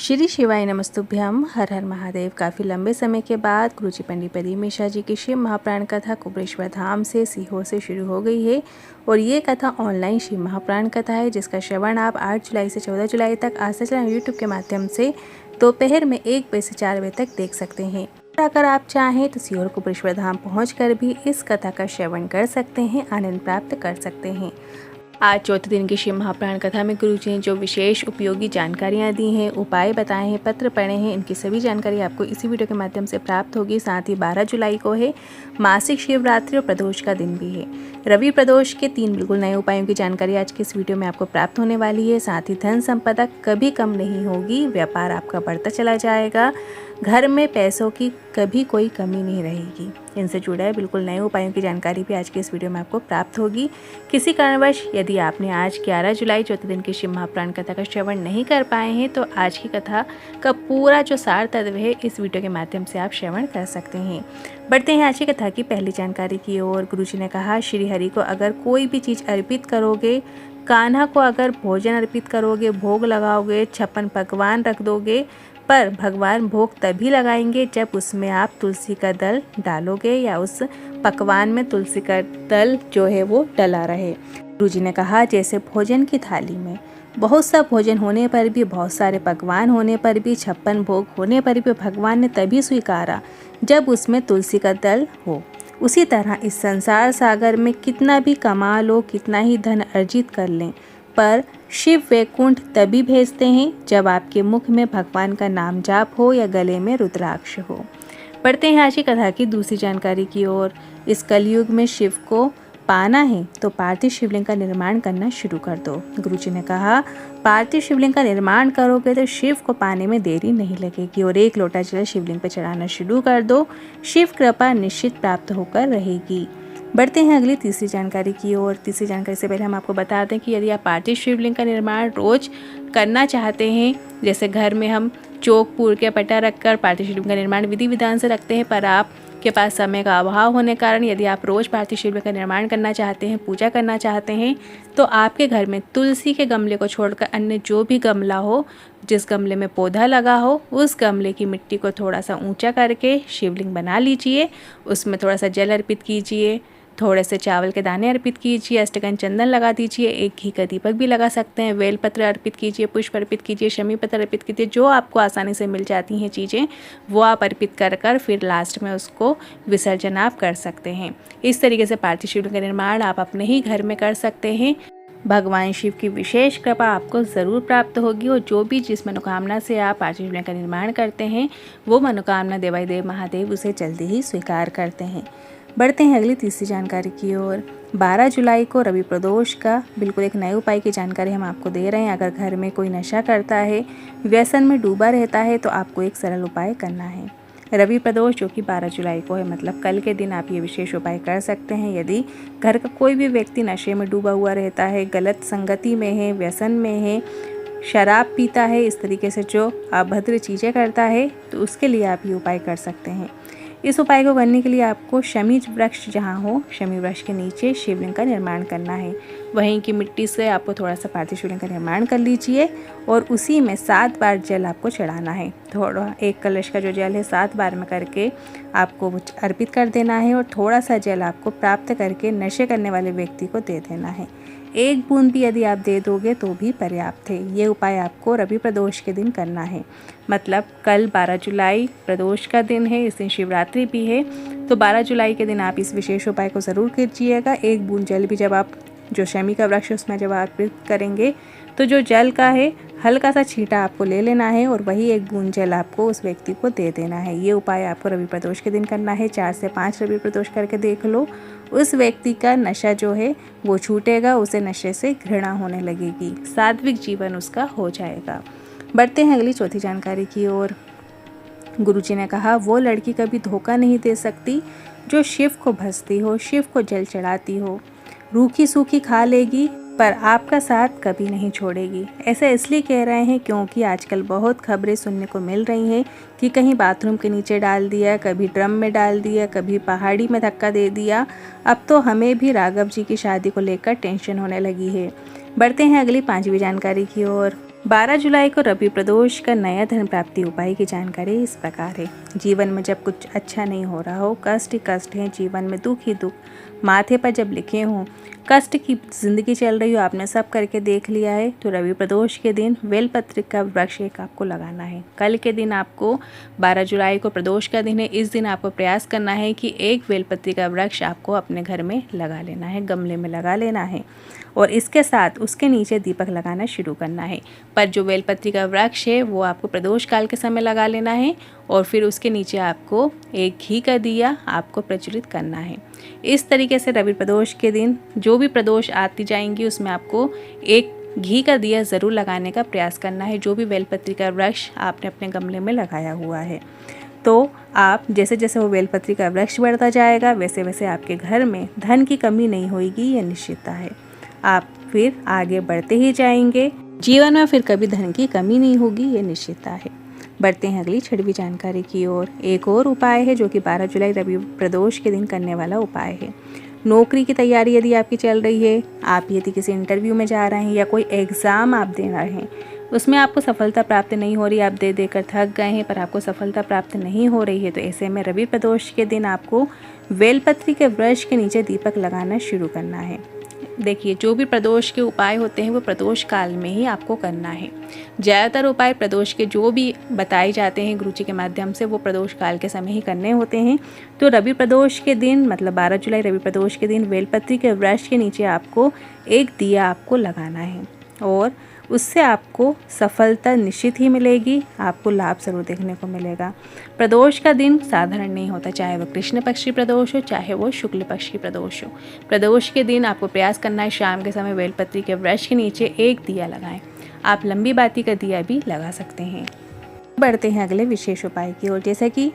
श्री शिवाय नमस्तुभ्यम। हर हर महादेव। काफ़ी लंबे समय के बाद गुरुजी पंडित प्रदीप मिश्रा जी की शिव महाप्राण कथा कुबेरेश्वर धाम से सीहोर से शुरू हो गई है और ये कथा ऑनलाइन शिव महाप्राण कथा है जिसका श्रवण आप 8 जुलाई से 14 जुलाई तक आस्था चैनल यूट्यूब के माध्यम से दोपहर में 1 बजे से 4 बजे तक देख सकते हैं। अगर आप चाहें तो सीहोर कुबेरेश्वर धाम पहुँच भी इस कथा का श्रवण कर सकते हैं, आनंद प्राप्त कर सकते हैं। आज चौथे दिन की शिव महाप्राण कथा में गुरुजी ने जो विशेष उपयोगी जानकारियाँ दी हैं, उपाय बताए हैं, पत्र पढ़े हैं, इनकी सभी जानकारी आपको इसी वीडियो के माध्यम से प्राप्त होगी। साथ ही 12 जुलाई को है मासिक शिवरात्रि और प्रदोष का दिन भी है। रवि प्रदोष के 3 बिल्कुल नए उपायों की जानकारी आज की इस वीडियो में आपको प्राप्त होने वाली है। साथ ही धन संपदा कभी कम नहीं होगी, व्यापार आपका बढ़ता चला जाएगा, घर में पैसों की कभी कोई कमी नहीं रहेगी। इनसे जुड़ा है बिल्कुल नए उपायों की जानकारी भी आज की इस वीडियो में आपको प्राप्त होगी। किसी कारणवश यदि आपने आज 11 जुलाई चौथे दिन की शिव महाप्राण कथा का श्रवण नहीं कर पाए हैं तो आज की कथा का पूरा जो सार तत्व है इस वीडियो के माध्यम से आप श्रवण कर सकते हैं। बढ़ते हैं आज की कथा की पहली जानकारी की ओर। गुरुजी ने कहा, श्री हरि को अगर कोई भी चीज़ अर्पित करोगे, कान्हा को अगर भोजन अर्पित करोगे, भोग लगाओगे, 56 पकवान रख दोगे, पर भगवान भोग तभी लगाएंगे जब उसमें आप तुलसी का दल डालोगे या उस पकवान में तुलसी का दल जो है वो डला रहे। गुरुजी ने कहा, जैसे भोजन की थाली में बहुत सा भोजन होने पर भी, बहुत सारे पकवान होने पर भी, 56 भोग होने पर भी भगवान ने तभी स्वीकारा जब उसमें तुलसी का दल हो। उसी तरह इस संसार सागर में कितना भी कमा लो, कितना ही धन अर्जित कर लें, पर शिव वैकुंठ तभी भेजते हैं जब आपके मुख में भगवान का नाम जाप हो या गले में रुद्राक्ष हो। बढ़ते हैं आज की कथा की दूसरी जानकारी की ओर। इस कलयुग में शिव को पाना है तो पार्थिव शिवलिंग का निर्माण करना शुरू कर दो। गुरुजी ने कहा, पार्थिव शिवलिंग का निर्माण करोगे तो शिव को पाने में देरी नहीं लगेगी और 1 लोटा जल शिवलिंग पर चढ़ाना शुरू कर दो। शिव कृपा निश्चित प्राप्त होकर रहेगी। बढ़ते हैं अगली तीसरी जानकारी की ओर। तीसरी जानकारी से पहले हम आपको बता दें कि यदि आप पार्थिव शिवलिंग का निर्माण रोज करना चाहते हैं, जैसे घर में हम चौक पूर के पटा रखकर पार्थिव शिवलिंग का निर्माण विधि विधान से रखते हैं, पर आपके पास समय का अभाव होने कारण यदि आप रोज पार्थिव शिवलिंग का निर्माण करना चाहते हैं, पूजा करना चाहते हैं, तो आपके घर में तुलसी के गमले को छोड़कर अन्य जो भी गमला हो, जिस गमले में पौधा लगा हो, उस गमले की मिट्टी को थोड़ा सा ऊंचा करके शिवलिंग बना लीजिए। उसमें थोड़ा सा जल अर्पित कीजिए, थोड़े से चावल के दाने अर्पित कीजिए, अष्टगंध चंदन लगा दीजिए, 1 घी का दीपक भी लगा सकते हैं, बेलपत्र अर्पित कीजिए, पुष्प अर्पित कीजिए, शमी पत्र अर्पित कीजिए। जो आपको आसानी से मिल जाती हैं चीज़ें वो आप अर्पित कर फिर लास्ट में उसको विसर्जन आप कर सकते हैं। इस तरीके से पार्थिव शिवलिंग का निर्माण आप अपने ही घर में कर सकते हैं। भगवान शिव की विशेष कृपा आपको ज़रूर प्राप्त होगी और जो भी जिस मनोकामना से आप पार्थिव शिवलिंग का निर्माण करते हैं वो मनोकामना देवाधिदेव महादेव उसे जल्दी ही स्वीकार करते हैं। बढ़ते हैं अगली तीसरी जानकारी की ओर। 12 जुलाई को रवि प्रदोष का बिल्कुल एक नए उपाय की जानकारी हम आपको दे रहे हैं। अगर घर में कोई नशा करता है, व्यसन में डूबा रहता है, तो आपको एक सरल उपाय करना है। रवि प्रदोष जो कि 12 जुलाई को है, मतलब कल के दिन आप ये विशेष उपाय कर सकते हैं। यदि घर का कोई भी व्यक्ति नशे में डूबा हुआ रहता है, गलत संगति में है, व्यसन में है, शराब पीता है, इस तरीके से जो अभद्र चीज़ें करता है, तो उसके लिए आप ये उपाय कर सकते हैं। इस उपाय को करने के लिए आपको शमी वृक्ष जहाँ हो, शमी वृक्ष के नीचे शिवलिंग का निर्माण करना है। वहीं की मिट्टी से आपको थोड़ा सा पार्थिव शिवलिंग का निर्माण कर लीजिए और उसी में 7 बार जल आपको चढ़ाना है। थोड़ा 1 कलश का जो जल है 7 बार में करके आपको अर्पित कर देना है और थोड़ा सा जल आपको प्राप्त करके नशे करने वाले व्यक्ति को दे देना है। 1 बूंद भी यदि आप दे दोगे तो भी पर्याप्त है। ये उपाय आपको रवि प्रदोष के दिन करना है, मतलब कल 12 जुलाई प्रदोष का दिन है, इस दिन शिवरात्रि भी है, तो 12 जुलाई के दिन आप इस विशेष उपाय को ज़रूर कीजिएगा। 1 बूंद जल भी जब आप जो शमी का वृक्ष उसमें जब अर्पित करेंगे तो जो जल का है हल्का सा छींटा आपको ले लेना है और वही 1 बूंद जल आपको उस व्यक्ति को दे देना है। ये उपाय आपको रवि प्रदोष के दिन करना है। 4 से 5 रवि प्रदोष करके देख लो, उस व्यक्ति का नशा जो है वो छूटेगा, उसे नशे से घृणा होने लगेगी, सात्विक जीवन उसका हो जाएगा। बढ़ते हैं अगली चौथी जानकारी की ओर। गुरुजी ने कहा, वो लड़की कभी धोखा नहीं दे सकती जो शिव को भजती हो, शिव को जल चढ़ाती हो, रूखी सूखी खा लेगी पर आपका साथ कभी नहीं छोड़ेगी। ऐसा इसलिए कह रहे हैं क्योंकि आजकल बहुत खबरें सुनने को मिल रही हैं कि कहीं बाथरूम के नीचे डाल दिया, कभी ड्रम में डाल दिया, कभी पहाड़ी में धक्का दे दिया। अब तो हमें भी राघव जी की शादी को लेकर टेंशन होने लगी है। बढ़ते हैं अगली 5वीं जानकारी की ओर। 12 जुलाई को रवि प्रदोष का नया धन प्राप्ति उपाय की जानकारी इस प्रकार है। जीवन में जब कुछ अच्छा नहीं हो रहा हो, कष्ट ही कष्ट है, जीवन में दुख ही दुख माथे पर जब लिखे हों, कष्ट की ज़िंदगी चल रही हो, आपने सब करके देख लिया है, तो रवि प्रदोष के दिन बेलपत्र का वृक्ष एक आपको लगाना है। कल के दिन आपको 12 जुलाई को प्रदोष का दिन है, इस दिन आपको प्रयास करना है कि एक बेलपत्री का वृक्ष आपको अपने घर में लगा लेना है, गमले में लगा लेना है और इसके साथ उसके नीचे दीपक लगाना शुरू करना है। पर जो बेलपत्री का वृक्ष है वो आपको प्रदोष काल के समय लगा लेना है और फिर उसके नीचे आपको एक घी का दिया आपको प्रज्वलित करना है। इस तरीके से रवि प्रदोष के दिन जो भी प्रदोष आती जाएंगी उसमें आपको एक घी का दिया ज़रूर लगाने का प्रयास करना है, जो भी बेलपत्री का वृक्ष आपने अपने गमले में लगाया हुआ है। तो आप जैसे जैसे वो बेलपत्री का वृक्ष बढ़ता जाएगा वैसे वैसे आपके घर में धन की कमी नहीं होगी, ये निश्चितता है। आप फिर आगे बढ़ते ही जाएंगे, जीवन में फिर कभी धन की कमी नहीं होगी, ये निश्चितता है। बढ़ते हैं अगली 6वीं जानकारी की ओर। एक और उपाय है जो कि 12 जुलाई रवि प्रदोष के दिन करने वाला उपाय है। नौकरी की तैयारी यदि आपकी चल रही है, आप यदि किसी इंटरव्यू में जा रहे हैं या कोई एग्ज़ाम आप दे रहे हैं, उसमें आपको सफलता प्राप्त नहीं हो रही, आप दे देकर थक गए हैं पर आपको सफलता प्राप्त नहीं हो रही है, तो ऐसे में रवि प्रदोष के दिन आपको बेलपत्री के वृक्ष के नीचे दीपक लगाना शुरू करना है। देखिए, जो भी प्रदोष के उपाय होते हैं वो प्रदोष काल में ही आपको करना है। ज़्यादातर उपाय प्रदोष के जो भी बताए जाते हैं गुरु जी के माध्यम से वो प्रदोष काल के समय ही करने होते हैं। तो रवि प्रदोष के दिन मतलब 12 जुलाई रवि प्रदोष के दिन बेलपत्री के वृक्ष के नीचे आपको एक दिया आपको लगाना है और उससे आपको सफलता निश्चित ही मिलेगी, आपको लाभ ज़रूर देखने को मिलेगा। प्रदोष का दिन साधारण नहीं होता, चाहे वो कृष्ण पक्ष की प्रदोष हो चाहे वो शुक्ल पक्ष की प्रदोष हो। प्रदोष के दिन आपको प्रयास करना है शाम के समय बेलपत्री के वृक्ष के नीचे एक दिया लगाएं। आप लंबी बाती का दिया भी लगा सकते हैं। बढ़ते हैं अगले विशेष उपाय की ओर। जैसे कि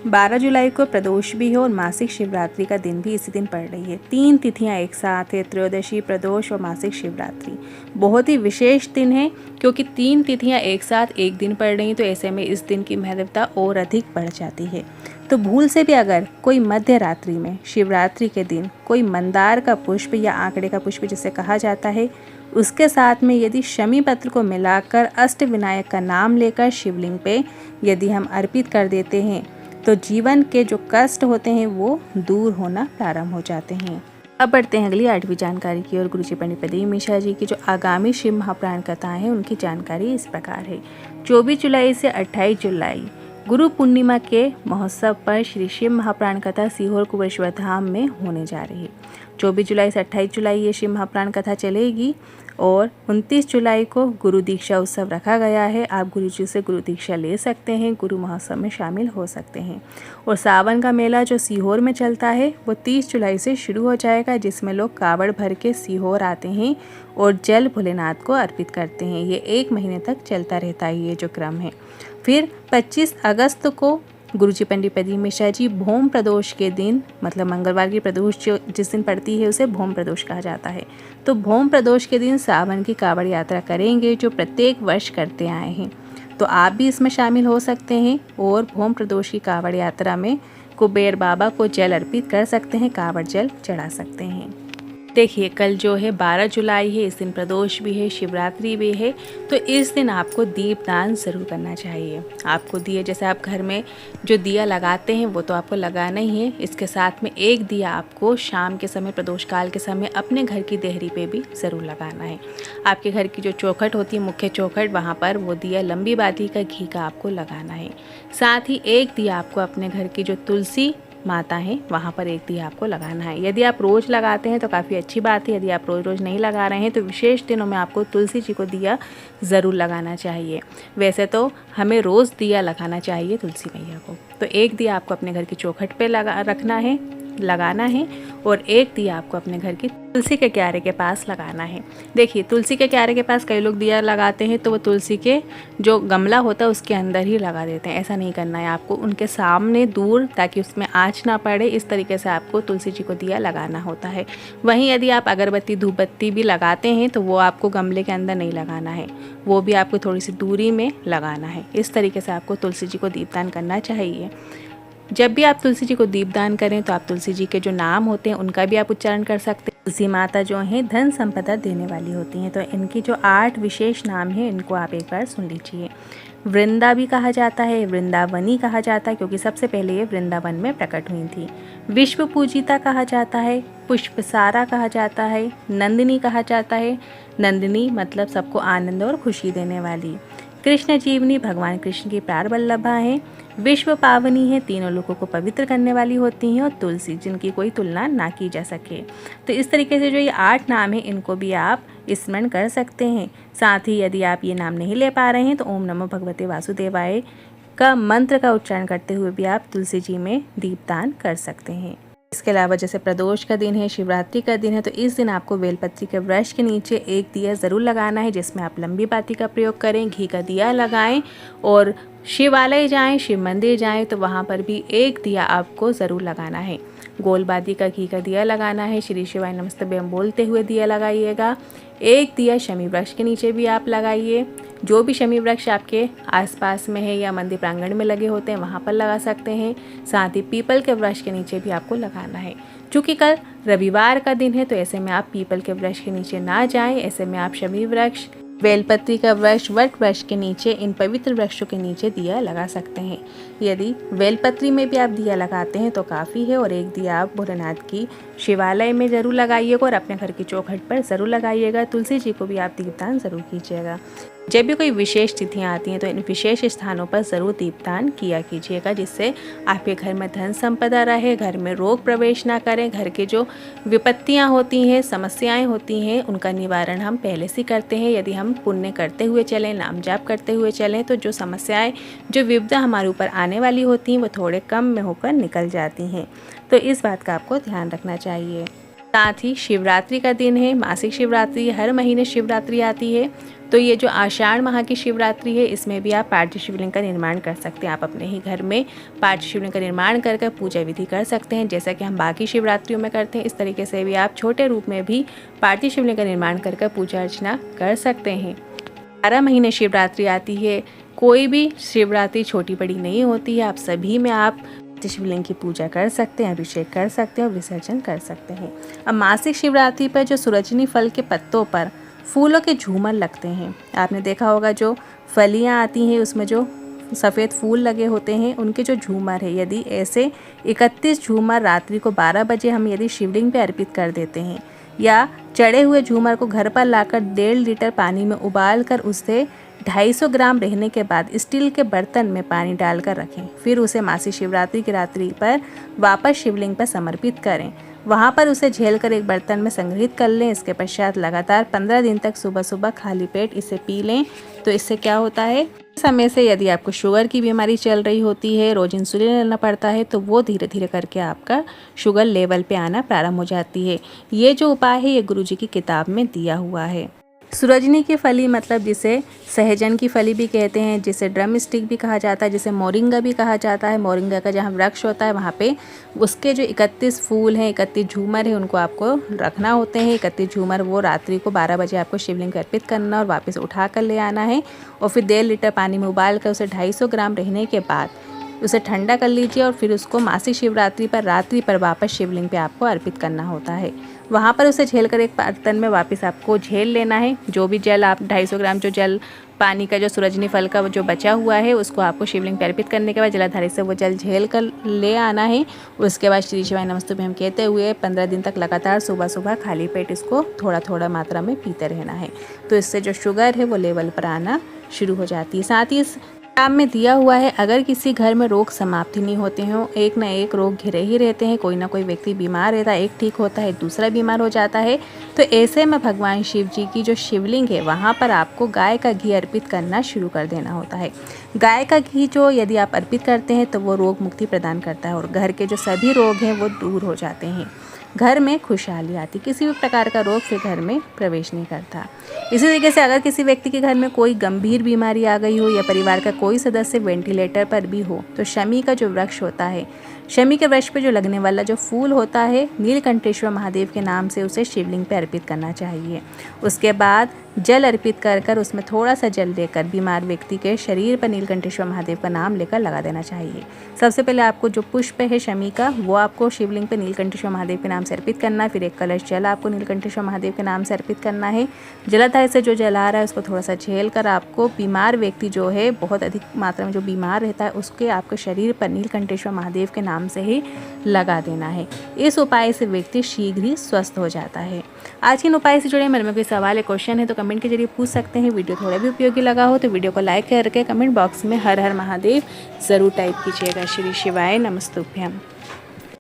12 जुलाई को प्रदोष भी है और मासिक शिवरात्रि का दिन भी इसी दिन पड़ रही है। 3 तिथियां एक साथ है, त्रयोदशी, प्रदोष और मासिक शिवरात्रि। बहुत ही विशेष दिन है क्योंकि 3 तिथियां एक साथ एक दिन पड़ रही हैं, तो ऐसे में इस दिन की महत्वता और अधिक बढ़ जाती है। तो भूल से भी अगर कोई मध्य रात्रि में शिवरात्रि के दिन कोई मंदार का पुष्प या आंकड़े का पुष्प जिसे कहा जाता है, उसके साथ में यदि शमी पत्र को मिलाकर अष्टविनायक का नाम लेकर शिवलिंग पे यदि हम अर्पित कर देते हैं तो जीवन के जो कष्ट होते हैं वो दूर होना प्रारंभ हो जाते हैं। अब बढ़ते हैं अगली 8वीं जानकारी की ओर। गुरुजी पंडित प्रदीप मिश्रा जी की जो आगामी शिव महापुराण कथाएं हैं उनकी जानकारी इस प्रकार है। 24 जुलाई से 28 जुलाई गुरु पूर्णिमा के महोत्सव पर श्री शिव महापुराण कथा सीहोर कुबेश्वर धाम में होने जा रही है। 24 जुलाई से 28 जुलाई ये शिव महापुराण कथा चलेगी और 29 जुलाई को गुरु दीक्षा उत्सव रखा गया है। आप गुरु जी से गुरु दीक्षा ले सकते हैं, गुरु महोत्सव में शामिल हो सकते हैं। और सावन का मेला जो सीहोर में चलता है वो 30 जुलाई से शुरू हो जाएगा, जिसमें लोग कावड़ भर के सीहोर आते हैं और जल भोलेनाथ को अर्पित करते हैं। ये 1 महीने तक चलता रहता है ये जो क्रम है। फिर 25 अगस्त को गुरुजी पंडित प्रदीप मिश्रा जी भोम प्रदोष के दिन मतलब मंगलवार की प्रदोष जो जिस दिन पड़ती है उसे भोम प्रदोष कहा जाता है। तो भोम प्रदोष के दिन सावन की कावड़ यात्रा करेंगे जो प्रत्येक वर्ष करते आए हैं। तो आप भी इसमें शामिल हो सकते हैं और भोम प्रदोष की कावड़ यात्रा में कुबेर बाबा को जल अर्पित कर सकते हैं, कावड़ जल चढ़ा सकते हैं। देखिए, कल जो है 12 जुलाई है, इस दिन प्रदोष भी है, शिवरात्रि भी है, तो इस दिन आपको दीपदान ज़रूर करना चाहिए। आपको दिए जैसे आप घर में जो दिया लगाते हैं वो तो आपको लगाना ही है, इसके साथ में एक दिया आपको शाम के समय प्रदोष काल के समय अपने घर की देहरी पे भी ज़रूर लगाना है। आपके घर की जो चौखट होती है, मुख्य चौखट, वहाँ पर वो दिया लंबी बाती का घी का आपको लगाना है। साथ ही एक दिया आपको अपने घर की जो तुलसी माता है वहाँ पर एक दिया आपको लगाना है। यदि आप रोज़ लगाते हैं तो काफ़ी अच्छी बात है, यदि आप रोज़ रोज़ नहीं लगा रहे हैं तो विशेष दिनों में आपको तुलसी जी को दिया ज़रूर लगाना चाहिए। वैसे तो हमें रोज़ दिया लगाना चाहिए तुलसी मैया को। तो एक दिया आपको अपने घर की चौखट पे लगाना है और एक दिया आपको अपने घर की तुलसी के क्यारे के पास लगाना है। देखिए, तुलसी के क्यारे के पास कई लोग दिया लगाते हैं तो वो तुलसी के जो गमला होता है उसके अंदर ही लगा देते हैं। ऐसा नहीं करना है, आपको उनके सामने दूर, ताकि उसमें आँच ना पड़े, इस तरीके से आपको तुलसी जी को दिया लगाना होता है। वहीं यदि आप अगरबत्ती धूप बत्ती भी लगाते हैं तो वो आपको गमले के अंदर नहीं लगाना है, वो भी आपको थोड़ी सी दूरी में लगाना है। इस तरीके से आपको तुलसी जी को दीपदान करना चाहिए। जब भी आप तुलसी जी को दीपदान करें तो आप तुलसी जी के जो नाम होते हैं उनका भी आप उच्चारण कर सकते हैं। तुलसी माता जो हैं धन संपदा देने वाली होती हैं। तो इनकी जो 8 विशेष नाम हैं इनको आप एक बार सुन लीजिए। वृंदा भी कहा जाता है, वृंदावनी कहा जाता है क्योंकि सबसे पहले ये वृंदावन में प्रकट हुई थी। विश्व पूजिता कहा जाता है, पुष्पसारा कहा जाता है, नंदिनी कहा जाता है। नंदिनी मतलब सबको आनंद और खुशी देने वाली। कृष्ण जीवनी भगवान कृष्ण की प्यार वल्लभा हैं। विश्व पावनी है, तीनों लोगों को पवित्र करने वाली होती हैं। और तुलसी जिनकी कोई तुलना ना की जा सके। तो इस तरीके से जो ये 8 नाम हैं इनको भी आप स्मरण कर सकते हैं। साथ ही यदि आप ये नाम नहीं ले पा रहे हैं तो ओम नमो भगवते वासुदेवाय का मंत्र का उच्चारण करते हुए भी आप तुलसी जी में दीपदान कर सकते हैं। इसके अलावा जैसे प्रदोष का दिन है, शिवरात्रि का दिन है, तो इस दिन आपको बेलपत्री के वृक्ष के नीचे एक दिया ज़रूर लगाना है जिसमें आप लंबी बाती का प्रयोग करें, घी का दिया लगाएं और शिवालय जाएं, शिव मंदिर जाएं तो वहाँ पर भी एक दिया आपको ज़रूर लगाना है। गोल बाती का घी का दिया लगाना है। श्री शिवाय नमस्तुभ्यं बोलते हुए दिया लगाइएगा। एक दिया शमी वृक्ष के नीचे भी आप लगाइए। जो भी शमी वृक्ष आपके आसपास में है या मंदिर प्रांगण में लगे होते हैं वहाँ पर लगा सकते हैं। साथ ही पीपल के वृक्ष के नीचे भी आपको लगाना है। चूँकि कल रविवार का दिन है तो ऐसे में आप पीपल के वृक्ष के नीचे ना जाएं। ऐसे में आप शमी वृक्ष, बेलपत्री का वृक्ष, वट वृक्ष के नीचे, इन पवित्र वृक्षों के नीचे दिया लगा सकते हैं। यदि बेलपत्री में भी आप दिया लगाते हैं तो काफ़ी है और एक दिया आप भोलेनाथ की शिवालय में ज़रूर लगाइएगा और अपने घर की चौखट पर ज़रूर लगाइएगा। तुलसी जी को भी आप दीपदान ज़रूर कीजिएगा। जब भी कोई विशेष तिथियां आती हैं तो इन विशेष स्थानों पर ज़रूर दीपदान किया कीजिएगा जिससे आपके घर में धन संपदा रहे, घर में रोग प्रवेश ना करें। घर के जो विपत्तियां होती हैं, समस्याएं होती हैं, उनका निवारण हम पहले से करते हैं। यदि हम पुण्य करते हुए चलें, नाम जाप करते हुए चलें तो जो समस्याएं, जो विपदा हमारे ऊपर आने वाली होती हैं वो थोड़े कम में होकर निकल जाती हैं। तो इस बात का आपको ध्यान रखना चाहिए। साथ ही शिवरात्रि का दिन है, मासिक शिवरात्रि, हर महीने शिवरात्रि आती है। तो ये जो आषाढ़ माह की शिवरात्रि है इसमें भी आप पार्थिव शिवलिंग का निर्माण कर सकते हैं। आप अपने ही घर में पार्थिव शिवलिंग का निर्माण करके पूजा विधि कर सकते हैं जैसा कि हम बाकी शिवरात्रियों में करते हैं। इस तरीके से भी आप छोटे रूप में भी पार्थिव शिवलिंग का निर्माण करके पूजा अर्चना कर सकते हैं। 12 महीने शिवरात्रि आती है। कोई भी शिवरात्रि छोटी बड़ी नहीं होती है। आप सभी में आप शिवलिंग की पूजा कर सकते हैं, अभिषेक कर सकते हैं और विसर्जन कर सकते हैं। अब मासिक शिवरात्रि पर जो सुरजनी फल के पत्तों पर फूलों के झूमर लगते हैं, आपने देखा होगा जो फलियां आती हैं उसमें जो सफ़ेद फूल लगे होते हैं उनके जो झूमर है, यदि ऐसे 31 झूमर रात्रि को 12 बजे हम यदि शिवलिंग पे अर्पित कर देते हैं या चढ़े हुए झूमर को घर पर लाकर 1.5 लीटर पानी में उबाल कर उससे 250 ग्राम रहने के बाद स्टील के बर्तन में पानी डालकर रखें। फिर उसे मासिक शिवरात्रि की रात्रि पर वापस शिवलिंग पर समर्पित करें। वहाँ पर उसे झेल कर एक बर्तन में संग्रहित कर लें। इसके पश्चात लगातार 15 दिन तक सुबह सुबह खाली पेट इसे पी लें। तो इससे क्या होता है, समय से यदि आपको शुगर की बीमारी चल रही होती है, रोज इंसुलिन लेना पड़ता है, तो वो धीरे धीरे करके आपका शुगर लेवल पे आना प्रारंभ हो जाती है। ये जो उपाय है ये गुरुजी की किताब में दिया हुआ है। सूरजनी की फली मतलब जिसे सहजन की फली भी कहते हैं, जिसे ड्रम स्टिक भी कहा जाता है, जिसे मोरिंगा भी कहा जाता है। मोरिंगा का जहाँ वृक्ष होता है वहाँ पे उसके जो 31 फूल हैं, 31 झूमर हैं, उनको आपको रखना होते हैं। 31 झूमर वो रात्रि को 12 बजे आपको शिवलिंग को अर्पित करना और वापस उठा कर ले आना है और फिर 1.5 लीटर पानी में उबाल कर उसे 250 ग्राम रहने के बाद उसे ठंडा कर लीजिए और फिर उसको मासिक शिवरात्रि पर रात्रि पर वापस शिवलिंग पे आपको अर्पित करना होता है। वहाँ पर उसे झेल कर एक बर्तन में वापस आपको झेल लेना है। जो भी जल आप 250 ग्राम जो जल पानी का जो सूरजनी फल का जो बचा हुआ है उसको आपको शिवलिंग पे अर्पित करने के बाद जलाधारी से वो जल झेल कर ले आना है। उसके बाद श्री शिवाय नमस्तुभ्यं कहते हुए 15 दिन तक लगातार सुबह सुबह खाली पेट इसको थोड़ा थोड़ा मात्रा में पीते रहना है। तो इससे जो शुगर है वो लेवल पर आना शुरू हो जाती है। साथ ही इस किताब में दिया हुआ है अगर किसी घर में रोग समाप्ति नहीं होते हों, एक ना एक रोग घिरे ही रहते हैं, कोई ना कोई व्यक्ति बीमार रहता है, एक ठीक होता है दूसरा बीमार हो जाता है, तो ऐसे में भगवान शिव जी की जो शिवलिंग है वहाँ पर आपको गाय का घी अर्पित करना शुरू कर देना होता है। गाय का घी जो यदि आप अर्पित करते हैं तो वो रोग मुक्ति प्रदान करता है और घर के जो सभी रोग हैं वो दूर हो जाते हैं। घर में खुशहाली आती, किसी भी प्रकार का रोग फिर घर में प्रवेश नहीं करता। इसी तरीके से अगर किसी व्यक्ति के घर में कोई गंभीर बीमारी आ गई हो या परिवार का कोई सदस्य वेंटिलेटर पर भी हो तो शमी का जो वृक्ष होता है, शमी के वृक्ष पे जो लगने वाला जो फूल होता है नीलकंठेश्वर महादेव के नाम से उसे शिवलिंग पे अर्पित करना चाहिए। उसके बाद जल अर्पित कर उसमें थोड़ा सा जल लेकर बीमार व्यक्ति के शरीर पर नीलकंठेश्वर महादेव का नाम लेकर लगा देना चाहिए। सबसे पहले आपको जो पुष्प है शमी का वो आपको शिवलिंग पे नीलकंठेश्वर महादेव के नाम से अर्पित करना है। फिर एक कलश जल आपको नीलकंठेश्वर महादेव के नाम से अर्पित करना है। जलाधार से जो जल आ रहा है उसको थोड़ा सा झेल कर आपको बीमार व्यक्ति जो है बहुत अधिक मात्रा में जो बीमार रहता है उसके आपके शरीर पर नीलकंठेश्वर महादेव के नाम से ही लगा देना है। इस उपाय से व्यक्ति शीघ्र ही स्वस्थ हो जाता है। आज के इन उपाय से जुड़े मन में कोई सवाल या क्वेश्चन है तो कमेंट के जरिए पूछ सकते हैं। वीडियो थोड़ा भी उपयोगी लगा हो तो वीडियो को लाइक करके कमेंट बॉक्स में हर हर महादेव ज़रूर टाइप कीजिएगा। श्री शिवाय नमस्तुभ्यम।